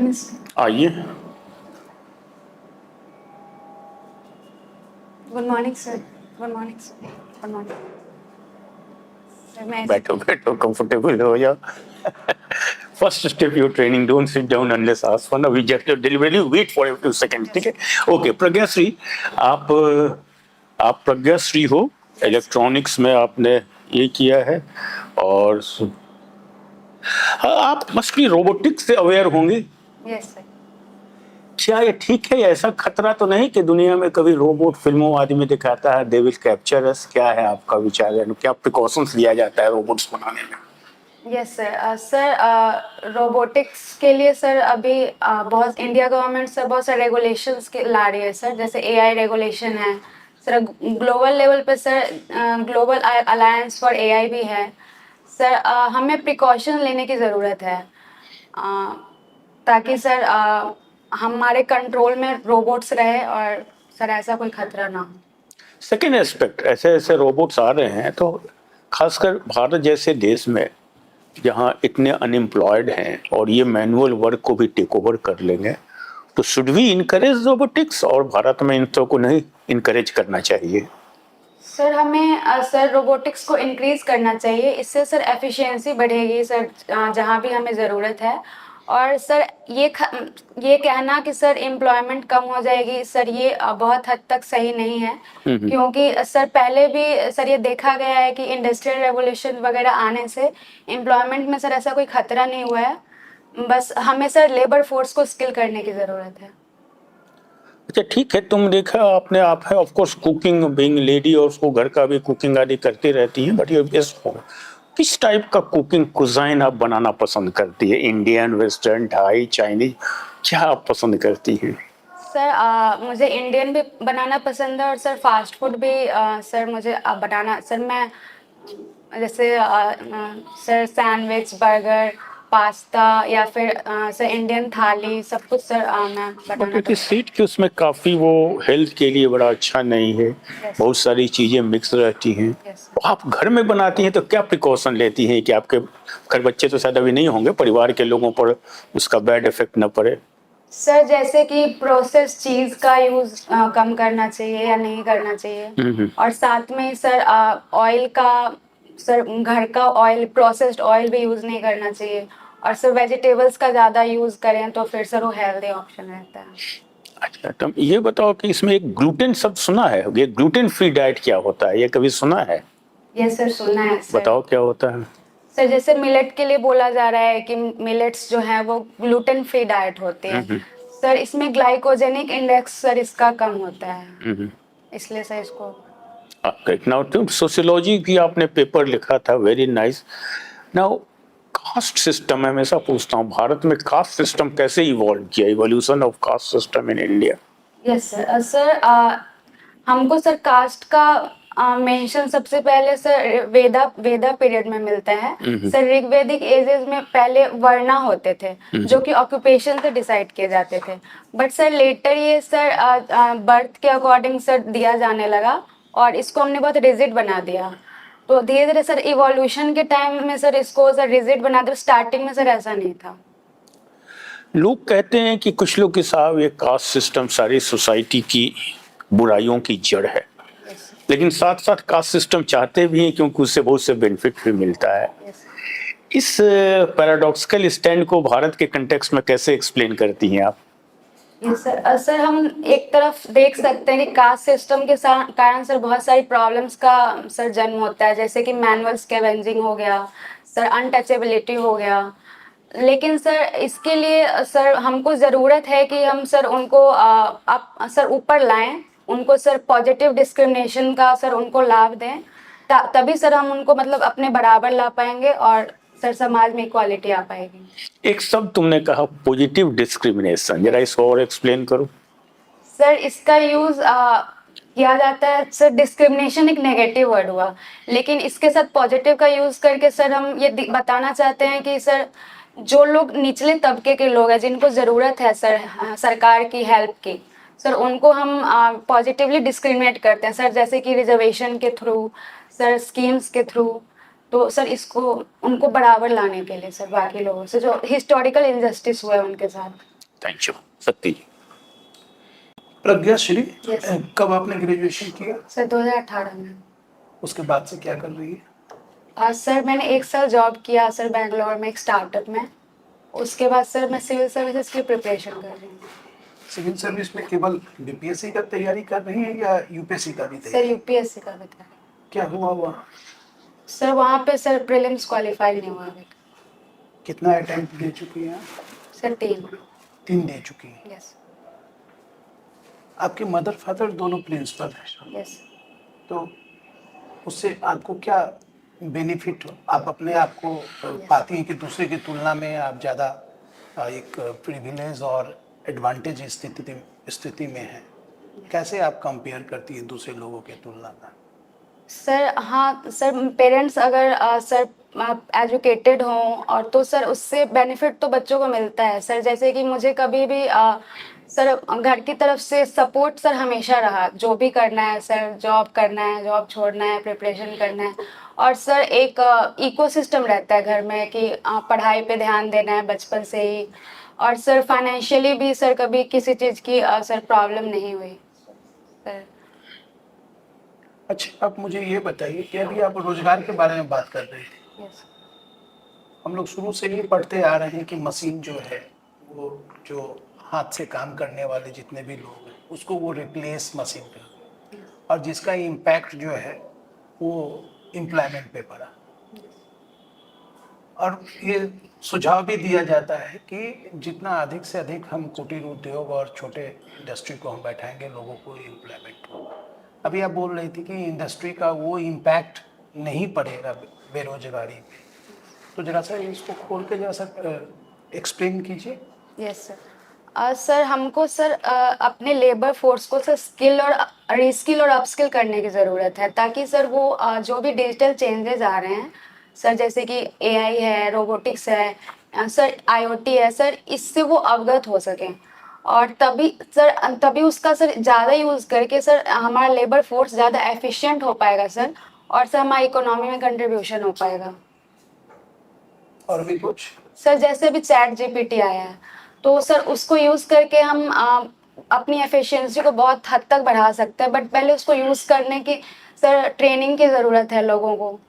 Minister. आइए। Good morning sir. Good morning sir. Good morning sir. मैं बैठो बैठो, कंफर्टेबल हो जाओ। First step your training, don't sit down unless asked for. We just delivery, wait for a few seconds, ठीक है? Okay प्रज्ञाश्री, आप आप प्रज्ञाश्री हो, इलेक्ट्रॉनिक्स में आपने ये किया है और हाँ, आप मस्ट बी रोबोटिक्स से अवेयर होंगे। Yes sir. क्या ये ठीक है? ऐसा खतरा तो नहीं कि दुनिया में कभी रोबोट फिल्मों आदि में दिखाता है दे विल कैप्चर अस? क्या है आपका विचार है? क्या प्रिकॉशंस लिया जाता है रोबोट्स बनाने में? Yes sir. सर रोबोटिक्स के लिए सर अभी बहुत इंडिया गवर्नमेंट सर बहुत सारे रेगुलेशंस के ला रही है सर, जैसे एआई रेगुलेशन है सर, ग्लोबल लेवल पे sir global alliance for AI भी है सर। हमें प्रिकॉशन लेने की ज़रूरत है ताकि सर हमारे कंट्रोल में रोबोट्स रहे और सर ऐसा कोई खतरा ना हो। सेकेंड एस्पेक्ट, ऐसे ऐसे रोबोट्स आ रहे हैं तो खासकर भारत जैसे देश में जहाँ इतने अनएम्प्लॉयड हैं और ये मैनुअल वर्क को भी टेक ओवर कर लेंगे, तो शुड वी इनकरेज रोबोटिक्स? और भारत में इन तो को नहीं इनकरेज करना चाहिए? सर हमें सर रोबोटिक्स को इंक्रीज करना चाहिए, इससे सर एफिशिएंसी बढ़ेगी सर जहाँ भी हमें ज़रूरत है। और सर ये कहना कि सर एम्प्लॉयमेंट कम हो जाएगी सर, ये बहुत हद तक सही नहीं है। क्योंकि सर पहले भी सर ये देखा गया है कि इंडस्ट्रियल रेवोल्यूशन वगैरह आने से एम्प्लॉयमेंट में सर ऐसा कोई खतरा नहीं हुआ है, बस हमें सर लेबर फोर्स को स्किल करने की ज़रूरत है। अच्छा ठीक है, तुम देखा आपने, आप है of course cooking being lady और उसको घर का भी कुकिंग आदि करती रहती हैं, बट ये बेस्ट हो किस टाइप का कुकिंग कुजाइन आप बनाना पसंद करती है? इंडियन, वेस्टर्न, थाई, चाइनीज, क्या आप पसंद करती हैं? सर मुझे इंडियन भी बनाना पसंद है और सर फास्ट फूड भी सर मुझे बनाना सर मैं जैसे सर सैंडविच, बर्गर, पास्ता या फिर सर इंडियन थाली सब कुछ सर मैं बनाना क्योंकि सीट की उसमें काफ़ी वो हेल्थ के लिए बड़ा अच्छा नहीं है, बहुत सारी चीज़ें मिक्स रहती हैं। तो आप घर में बनाती हैं तो क्या प्रिकॉशन लेती हैं कि आपके घर बच्चे तो शायद अभी नहीं होंगे, परिवार के लोगों पर उसका बैड इफेक्ट न पड़े? सर जैसे कि प्रोसेस चीज़ का यूज़ कम करना चाहिए या नहीं करना चाहिए, और साथ में सर ऑयल का सर घर का ऑयल, प्रोसेस्ड ऑयल भी यूज़ नहीं करना चाहिए। और सर वेजिटेबल्स का ज़्यादा यूज़ करें तो फिर सर वो हेल्दी ऑप्शन रहता है। अच्छा, तुम ये बताओ कि इसमें एक ग्लूटेन शब्द सुना है, ये ग्लूटेन फ्री डाइट क्या होता है? ये कभी सुना है? यस सर, सुना है सर। बताओ क्या होता है? सर जैसे मिलेट के लिए बोला जा रहा है कि मिलेट्स जो है वो ग्लूटेन फ्री डाइट होती है सर, इसमें ग्लाइकोजेनिक इंडेक्स सर इसका कम होता है, इसलिए सर इसको। नाउ तुम सोशियोलॉजी की आपने पेपर लिखा था, very nice. Now caste system, मैं हमेशा पूछता हूँ भारत में कास्ट सिस्टम कैसे इवॉल्व किया, evolution of caste system in India? Yes sir. Sir हमको सर कास्ट का मेंशन सबसे पहले सर वेदा पीरियड में मिलता है सर। ऋग्वेदिक एजेस में पहले वर्णा होते थे जो कि ऑक्यूपेशन से डिसाइड किए जाते थे, बट सर लेटर ये सर बर्थ के अकॉर्डिंग सर दिया जाने लगा और इसको हमने बहुत रिजिड बना दिया। तो धीरे धीरे सर इवोल्यूशन के टाइम में सर इसको सर रिजिड बना दिया, स्टार्टिंग में सर ऐसा नहीं था। लोग कहते हैं कि कुछ लोग के साथ ये कास्ट सिस्टम सारी सोसाइटी की बुराइयों की जड़ है, लेकिन साथ साथ कास्ट सिस्टम चाहते भी हैं क्योंकि उससे बहुत से बेनिफिट भी मिलता है। इस पैराडॉक्सिकल स्टैंड को भारत के कंटेक्स्ट में कैसे एक्सप्लेन करती हैं आप? सर सर हम एक तरफ देख सकते हैं कि कास्ट सिस्टम के कारण सर बहुत सारी प्रॉब्लम्स का सर जन्म होता है, जैसे कि मैनुअल स्कैवेंजिंग हो गया सर, अनटचेबिलिटी हो गया। लेकिन सर इसके लिए सर हमको ज़रूरत है कि हम सर उनको आप सर ऊपर लाएं, उनको सर पॉजिटिव डिस्क्रिमिनेशन का सर उनको लाभ दें, तभी सर हम उनको मतलब अपने बराबर ला पाएंगे और सर समाज में इक्वालिटी आ पाएगी। एक शब्द तुमने कहा पॉजिटिव डिस्क्रिमिनेशन, जरा इसको और एक्सप्लेन करो। सर इसका यूज़ किया जाता है सर, डिस्क्रिमिनेशन एक नेगेटिव वर्ड हुआ, लेकिन इसके साथ पॉजिटिव का यूज़ करके सर हम ये बताना चाहते हैं कि सर जो लोग निचले तबके के लोग हैं जिनको ज़रूरत है सर सरकार की हेल्प की, सर उनको हम पॉजिटिवली डिस्क्रिमिनेट करते हैं सर, जैसे कि रिजर्वेशन के थ्रू सर, स्कीम्स के थ्रू। तो सर इसको उनको बराबर लाने के लिए सर बाकी लोगों से जो हिस्टोरिकल इनजस्टिस हुआ है उनके साथ। Thank you. Satti ji. Pragyashree, Yes. कब आपने ग्रेजुएशन किया? सर 2018 में। उसके बाद से क्या कर रही है? सर मैंने 1 साल जॉब किया सर बैंगलोर में एक स्टार्टअप में। उसके बाद सर मैं सिविल सर्विसेज की प्रिपरेशन कर रही हूँ। सिविल सर्विस में केवल बीपीएससी का तैयारी कर रही है या यूपीएससी का भी सर तैयारी? यूपीएससी का बता रहे। क्या हुआ वहाँ? सर वहाँ पे सर प्रीलिम्स क्वालिफाई नहीं हुआ अभी। कितना अटेम्प्ट दे चुकी हैं? सर 3। 3 दे चुकी हैं। यस आपके मदर फादर दोनों प्रिंसिपल हैं, यस। तो उससे आपको क्या बेनिफिट आप अपने आप को पाती हैं कि दूसरे की तुलना में आप ज़्यादा एक प्रिविलेज और एडवांटेज स्थिति में हैं? कैसे आप कंपेयर करती हैं दूसरे लोगों के तुलना में? सर हाँ सर पेरेंट्स अगर सर एजुकेटेड हों और तो सर उससे बेनिफिट तो बच्चों को मिलता है सर। जैसे कि मुझे कभी भी सर घर की तरफ से सपोर्ट सर हमेशा रहा। जो भी करना है सर, जॉब करना है, जॉब छोड़ना है, प्रिपरेशन करना है, और सर एक इकोसिस्टम रहता है घर में कि पढ़ाई पे ध्यान देना है बचपन से ही। और सर फाइनेंशियली भी सर कभी किसी चीज़ की सर प्रॉब्लम नहीं हुई सर। अच्छा, आप मुझे ये बताइए कि अभी आप रोजगार के बारे में बात कर रहे थे। यस हम लोग शुरू से ही पढ़ते आ रहे हैं कि मशीन जो है वो जो हाथ से काम करने वाले जितने भी लोग हैं उसको वो रिप्लेस मशीन कर, और जिसका इम्पैक्ट जो है वो एम्प्लॉयमेंट पे पड़ा। और ये सुझाव भी दिया जाता है कि जितना अधिक से अधिक हम कुटीर उद्योग और छोटे इंडस्ट्री को हम बैठाएंगे, लोगों को एम्प्लॉयमेंट होगा। अभी आप बोल रही थी कि इंडस्ट्री का वो इम्पैक्ट नहीं पड़ेगा बेरोजगारी पे, तो जरा सा इसको खोल के जरा सा एक्सप्लेन कीजिए। Yes sir. सर हमको सर अपने लेबर फोर्स को सर स्किल और रीस्किल और अपस्किल करने की ज़रूरत है, ताकि सर वो जो भी डिजिटल चेंजेस आ रहे हैं सर, जैसे कि एआई है, रोबोटिक्स है, सर आईओटी है सर, इससे वो अवगत हो सकें। और तभी उसका सर ज़्यादा यूज़ करके सर हमारा लेबर फोर्स ज़्यादा एफिशिएंट हो पाएगा सर, और सर हमारी इकोनॉमी में कंट्रीब्यूशन हो पाएगा। और भी कुछ? सर जैसे अभी चैट जीपीटी आया है, तो सर उसको यूज़ करके हम अपनी एफिशिएंसी को बहुत हद तक बढ़ा सकते हैं, बट पहले उसको यूज़ करने की सर ट्रेनिंग की ज़रूरत है लोगों को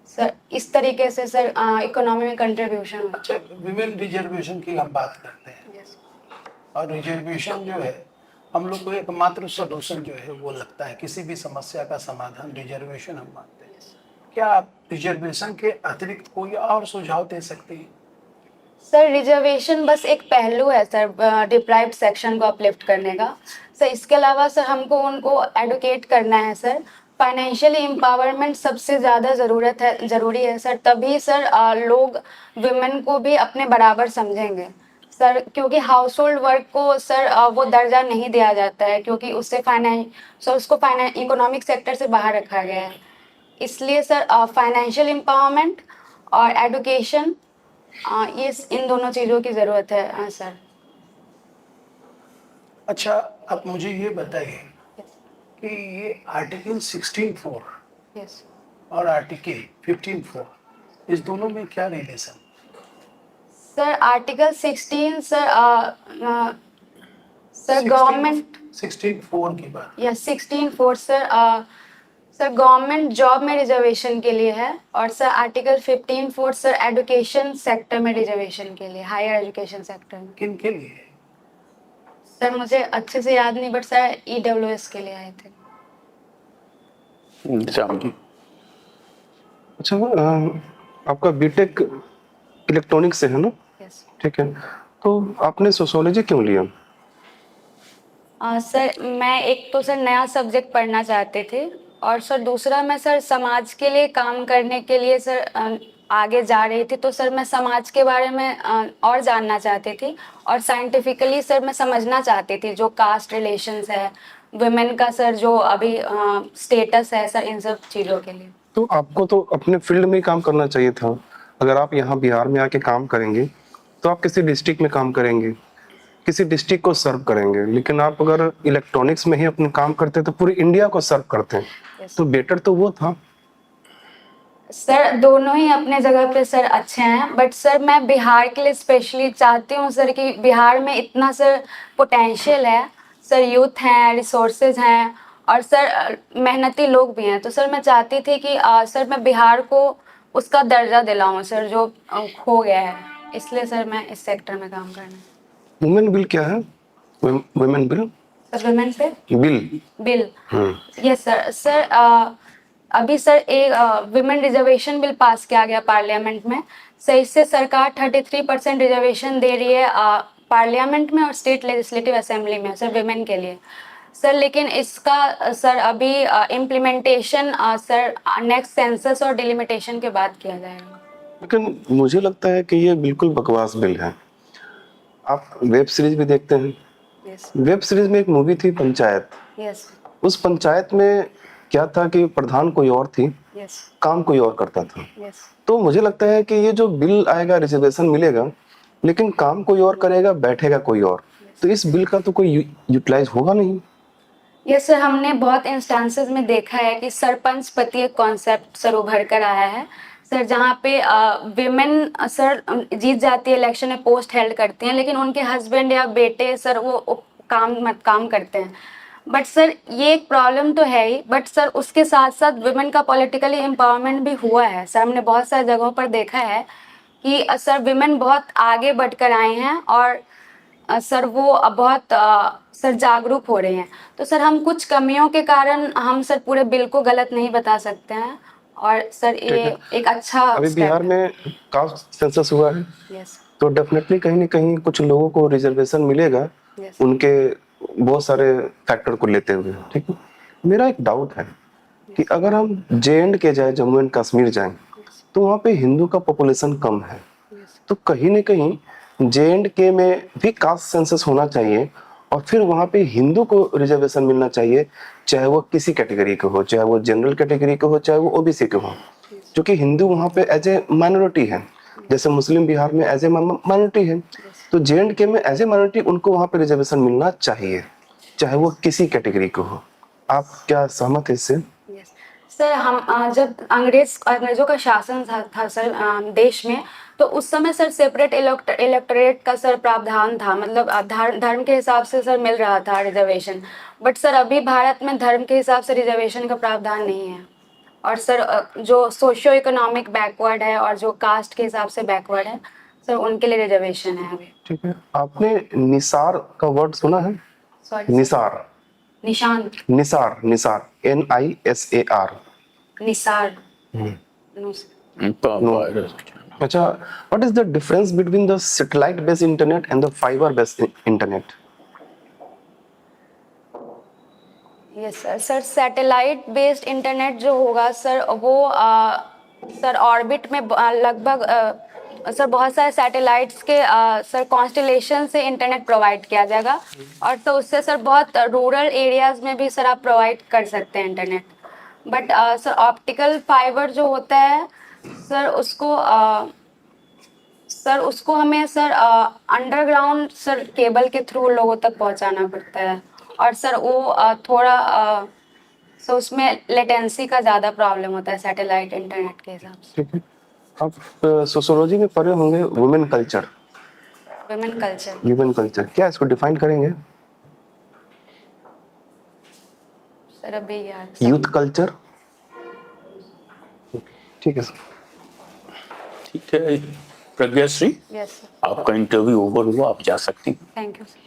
सर। इस तरीके से सर इकोनॉमी में कंट्रीब्यूशन हो। अच्छा, विमेन रिजर्वेशन की हम बात करते हैं, और रिजर्वेशन जो है हम लोग को एकमात्र सॉल्यूशन जो है वो लगता है, किसी भी समस्या का समाधान रिजर्वेशन हम मानते हैं। क्या आप रिजर्वेशन के अतिरिक्त कोई और सुझाव दे सकते हैं? सर रिजर्वेशन बस एक पहलू है सर डिप्राइव्ड सेक्शन को अपलिफ्ट करने का सर। इसके अलावा सर हमको उनको एडुकेट करना है सर। फाइनेंशियली एम्पावरमेंट सबसे ज़्यादा ज़रूरी है सर, तभी सर लोग विमेन को भी अपने बराबर समझेंगे सर। क्योंकि हाउस होल्ड वर्क को सर वो दर्जा नहीं दिया जाता है, क्योंकि उसको इकोनॉमिक सेक्टर से बाहर रखा गया है। इसलिए सर फाइनेंशियल एम्पावरमेंट और एडुकेशन, ये इन दोनों चीज़ों की ज़रूरत है सर। अच्छा, आप मुझे ये बताइए कि ये आर्टिकल 16(4) यस और आर्टिकल 15(4) इस दोनों में क्या relation? Sir article 16 sir government 16(4) की बात। या 16(4) सर गवर्नमेंट जॉब में रिजर्वेशन के लिए है, और sir article 15(4) sir education sector में रिजर्वेशन के लिए, हायर एजुकेशन सेक्टर में। किन के लिए? सर मुझे अच्छे से याद नहीं, बट सर ईडब्ल्यूएस के लिए आए थे। श्याम जी। अच्छा, आपका बीटेक इलेक्ट्रॉनिक्स से है ना? यस ठीक है, तो आपने सोशियोलॉजी क्यों लिया? सर मैं एक तो सर नया सब्जेक्ट पढ़ना चाहते थे, और सर दूसरा मैं सर समाज के लिए काम करने के लिए सर आगे जा रही थी, तो सर मैं समाज के बारे में और जानना चाहती थी, और साइंटिफिकली सर मैं समझना चाहती थी जो कास्ट रिलेशंस है, वुमेन का सर जो अभी स्टेटस है सर, इन सब चीज़ों के लिए। तो आपको तो अपने फील्ड में ही काम करना चाहिए था। अगर आप यहाँ बिहार में आके काम करेंगे तो आप किसी डिस्ट्रिक्ट में काम करेंगे, किसी डिस्ट्रिक्ट को सर्व करेंगे, लेकिन आप अगर इलेक्ट्रॉनिक्स में ही अपने काम करते तो पूरे इंडिया को सर्व करते हैं। Yes. तो बेटर तो वो था। सर दोनों ही अपने जगह पे सर अच्छे हैं, बट सर मैं बिहार के लिए स्पेशली चाहती हूँ सर कि बिहार में इतना सर पोटेंशियल है सर, यूथ हैं, रिसोर्सेज हैं और सर मेहनती लोग भी हैं। तो सर मैं चाहती थी कि सर मैं बिहार को उसका दर्जा दिलाऊं सर जो खो गया है, इसलिए सर मैं इस सेक्टर में काम करना। वुमेन बिल क्या है? Women bill? सर वुमेन पे bill. Bill, yes sir. Sir अभी सर एक विमेन रिजर्वेशन बिल पास किया गया पार्लियामेंट में। सर इससे सरकार 33% रिजर्वेशन दे रही है पार्लियामेंट में और स्टेट लेजिस्लेटिव असेंबली में सर विमेन के लिए सर। लेकिन इसका सर अभी इम्प्लीमेंटेशन सर नेक्स्ट सेंसस और डिलिमिटेशन के बाद किया जाएगा। लेकिन मुझे लगता है कि ये बिल्कुल बकवास बिल है। आप वेब सीरीज भी देखते हैं। यस वेब सीरीज में एक मूवी थी पंचायत। यस उस पंचायत में क्या था कि प्रधान कोई और थी, यस काम कोई और करता था। यस तो मुझे लगता है कि ये जो बिल आएगा, रिजर्वेशन मिलेगा, लेकिन काम कोई और करेगा, बैठेगा कोई और, तो इस बिल का तो कोई यूटिलाइज होगा नहीं। यस सर, हमने बहुत इंस्टेंसेस में देखा है कि सरपंच पति एक कॉन्सेप्ट सर उभर कर आया है सर, जहाँ पे विमेन सर जीत जाती है इलेक्शन में, पोस्ट हेल्ड करती हैं, लेकिन उनके हस्बैंड या बेटे सर वो काम करते हैं। बट सर ये एक प्रॉब्लम तो है ही, बट सर उसके साथ साथ विमेन का पॉलिटिकली एम्पावरमेंट भी हुआ है सर। हमने बहुत सारी जगहों पर देखा है कि सर विमेन बहुत आगे बढ़कर आई हैं और सर वो बहुत सर जागरूक हो रहे हैं। तो सर हम कुछ कमियों के कारण हम सर पूरे बिल को गलत नहीं बता सकते हैं और सर ये एक अच्छा अभी बिहार में कास्ट सेंसस हुआ है, यस तो डेफिनेटली कहीं ना कहीं कुछ लोगों को रिजर्वेशन मिलेगा, यस उनके बहुत सारे फैक्टर को लेते हुए। ठीक है, मेरा एक डाउट है कि अगर हम JNK जाए, जम्मू एंड कश्मीर जाएं, तो वहाँ पे हिंदू का पॉपुलेशन कम है, तो कहीं ना कहीं JNK में भी कास्ट सेंसस होना चाहिए और फिर वहाँ पे हिंदू को रिजर्वेशन मिलना चाहिए, चाहे वो किसी कैटेगरी के हो, चाहे वो जनरल कैटेगरी के हो, चाहे वो OBC के हो, क्योंकि हिंदू वहाँ पे एज ए माइनॉरिटी है, जैसे मुस्लिम बिहार में एज ए माइनॉरिटी है। तो JNK में एज ए माइनॉरिटी उनको वहाँ पे रिजर्वेशन मिलना चाहिए, चाहे वो किसी कैटेगरी को हो। आप क्या सहमत है इससे? यस सर, हम जब अंग्रेजों का शासन था सर देश में, तो उस समय सर सेपरेट इलेक्टोरेट का सर प्रावधान था, मतलब धर्म के हिसाब से सर मिल रहा था रिजर्वेशन। बट सर अभी भारत में धर्म के हिसाब से रिजर्वेशन का प्रावधान नहीं है और सर जो सोशियो इकोनॉमिक बैकवर्ड है और जो कास्ट के हिसाब से बैकवर्ड है सर, उनके लिए रिजर्वेशन है अभी। ठीक है, आपने निसार का वर्ड सुना है? Sorry Nisar, Nishan Nisar, Nisar, NISAR। Nisar no sir. अच्छा, what is the difference between the satellite based internet and the fiber based internet? Yes sir. Sir satellite based internet जो होगा सर, वो सर ऑर्बिट में लगभग सर बहुत सारे सैटेलाइट्स के सर कॉन्स्टलेशन से इंटरनेट प्रोवाइड किया जाएगा और तो उससे सर बहुत रूरल एरियाज में भी सर आप प्रोवाइड कर सकते हैं internet. But sir optical fibre जो होता है सर उसको हमें सर अंडरग्राउंड सर केबल के थ्रू लोगों तक पहुंचाना पड़ता है और सर वो थोड़ा सो उसमें लेटेंसी का ज़्यादा प्रॉब्लम होता है सैटेलाइट इंटरनेट के हिसाब से। ठीक है, आप सोशियोलॉजी में पढ़े होंगे women culture. Women culture, women culture क्या, इसको डिफाइन करेंगे? सर अभी यार यूथ कल्चर। ठीक है सर। ठीक है प्रज्ञा श्री, यस सर, आपका इंटरव्यू ओवर हुआ, आप जा सकती हैं। Thank you sir.